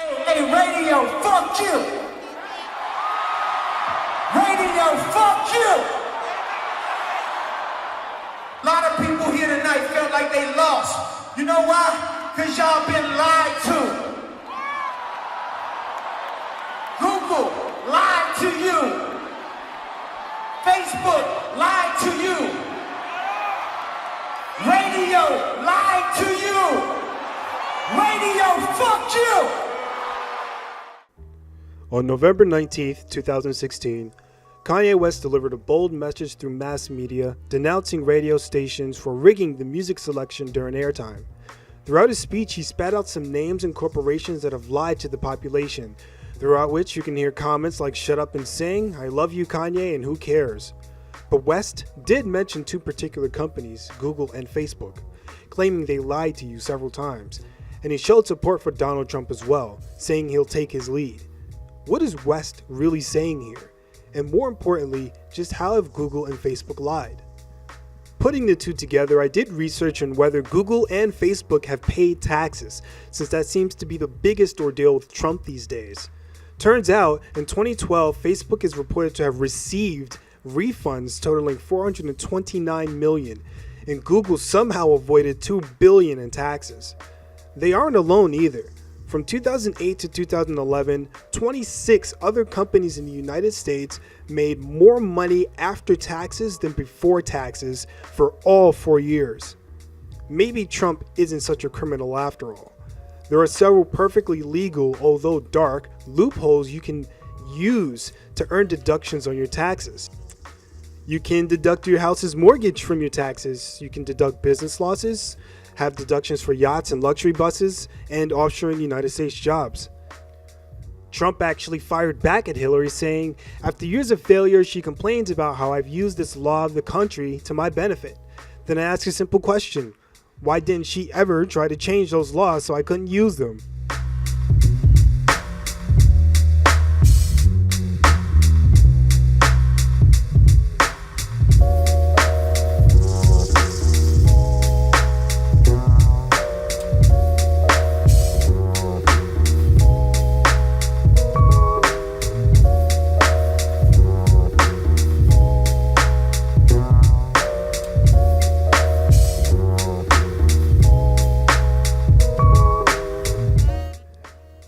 Hey, radio, fuck you! Radio, fuck you! A lot of people here tonight felt like they lost. You know why? Because y'all been lied to. Google lied to you. Facebook lied to you. Radio lied to you. Radio, fuck you! On November 19th, 2016, Kanye West delivered a bold message through mass media denouncing radio stations for rigging the music selection during airtime. Throughout his speech, he spat out some names and corporations that have lied to the population, throughout which you can hear comments like "shut up and sing," "I love you Kanye," and "who cares." But West did mention two particular companies, Google and Facebook, claiming they lied to you several times, and he showed support for Donald Trump as well, saying he'll take his lead. What is West really saying here? And more importantly, just how have Google and Facebook lied? Putting the two together, I did research on whether Google and Facebook have paid taxes, since that seems to be the biggest ordeal with Trump these days. Turns out, in 2012, Facebook is reported to have received refunds totaling $429 million, and Google somehow avoided $2 billion in taxes. They aren't alone either. From 2008 to 2011, 26 other companies in the United States made more money after taxes than before taxes for all 4 years. Maybe Trump isn't such a criminal after all. There are several perfectly legal, although dark, loopholes you can use to earn deductions on your taxes. You can deduct your house's mortgage from your taxes. You can deduct business losses, have deductions for yachts and luxury buses, and offshoring United States jobs. Trump actually fired back at Hillary, saying, "After years of failure, she complains about how I've used this law of the country to my benefit." Then I ask a simple question: why didn't she ever try to change those laws so I couldn't use them?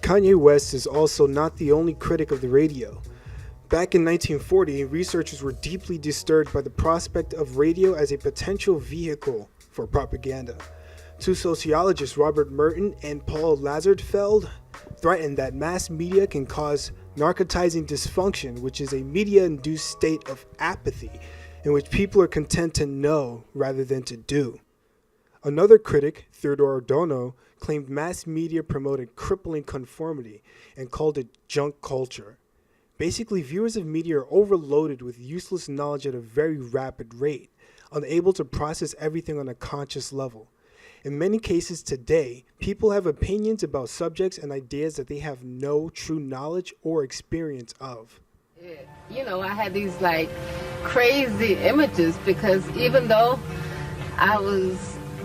Kanye West is also not the only critic of the radio. Back in 1940, researchers were deeply disturbed by the prospect of radio as a potential vehicle for propaganda. Two sociologists, Robert Merton and Paul Lazarfeld, threatened that mass media can cause narcotizing dysfunction, which is a media-induced state of apathy in which people are content to know rather than to do. Another critic, Theodore Adorno, claimed mass media promoted crippling conformity and called it junk culture. Basically, viewers of media are overloaded with useless knowledge at a very rapid rate, unable to process everything on a conscious level. In many cases today, people have opinions about subjects and ideas that they have no true knowledge or experience of. You know, I had these like crazy images because even though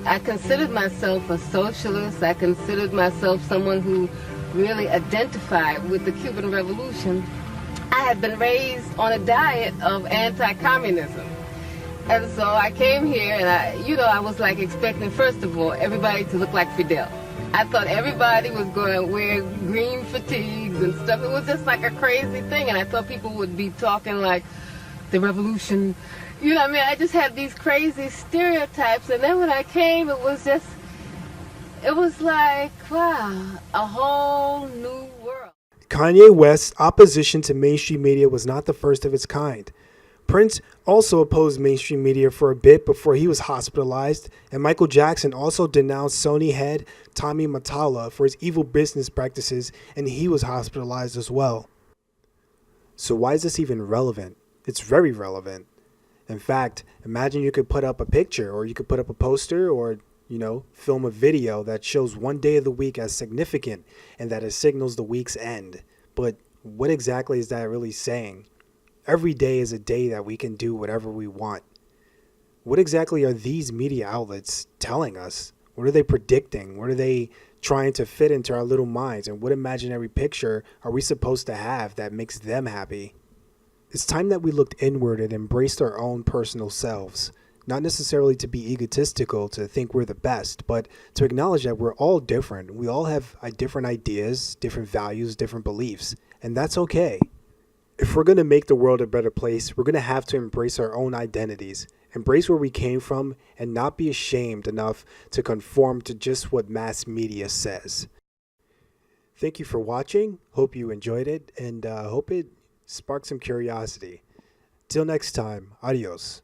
I considered myself a socialist. I considered myself someone who really identified with the Cuban Revolution. I had been raised on a diet of anti-communism. And so I came here and I was like expecting, first of all, everybody to look like Fidel. I thought everybody was going to wear green fatigues and stuff. It was just like a crazy thing. And I thought people would be talking like the revolution. You know what I mean? I just had these crazy stereotypes, and then when I came, it was like, wow, a whole new world. Kanye West's opposition to mainstream media was not the first of its kind. Prince also opposed mainstream media for a bit before he was hospitalized, and Michael Jackson also denounced Sony head Tommy Mottola for his evil business practices, and he was hospitalized as well. So why is this even relevant? It's very relevant. In fact, imagine you could put up a picture, or you could put up a poster, or, film a video that shows one day of the week as significant and that it signals the week's end. But what exactly is that really saying? Every day is a day that we can do whatever we want. What exactly are these media outlets telling us? What are they predicting? What are they trying to fit into our little minds? And what imaginary picture are we supposed to have that makes them happy? It's time that we looked inward and embraced our own personal selves. Not necessarily to be egotistical, to think we're the best, but to acknowledge that we're all different. We all have different ideas, different values, different beliefs, and that's okay. If we're going to make the world a better place, we're going to have to embrace our own identities, embrace where we came from, and not be ashamed enough to conform to just what mass media says. Thank you for watching. Hope you enjoyed it, and hope it sparked some curiosity. Till next time, adios.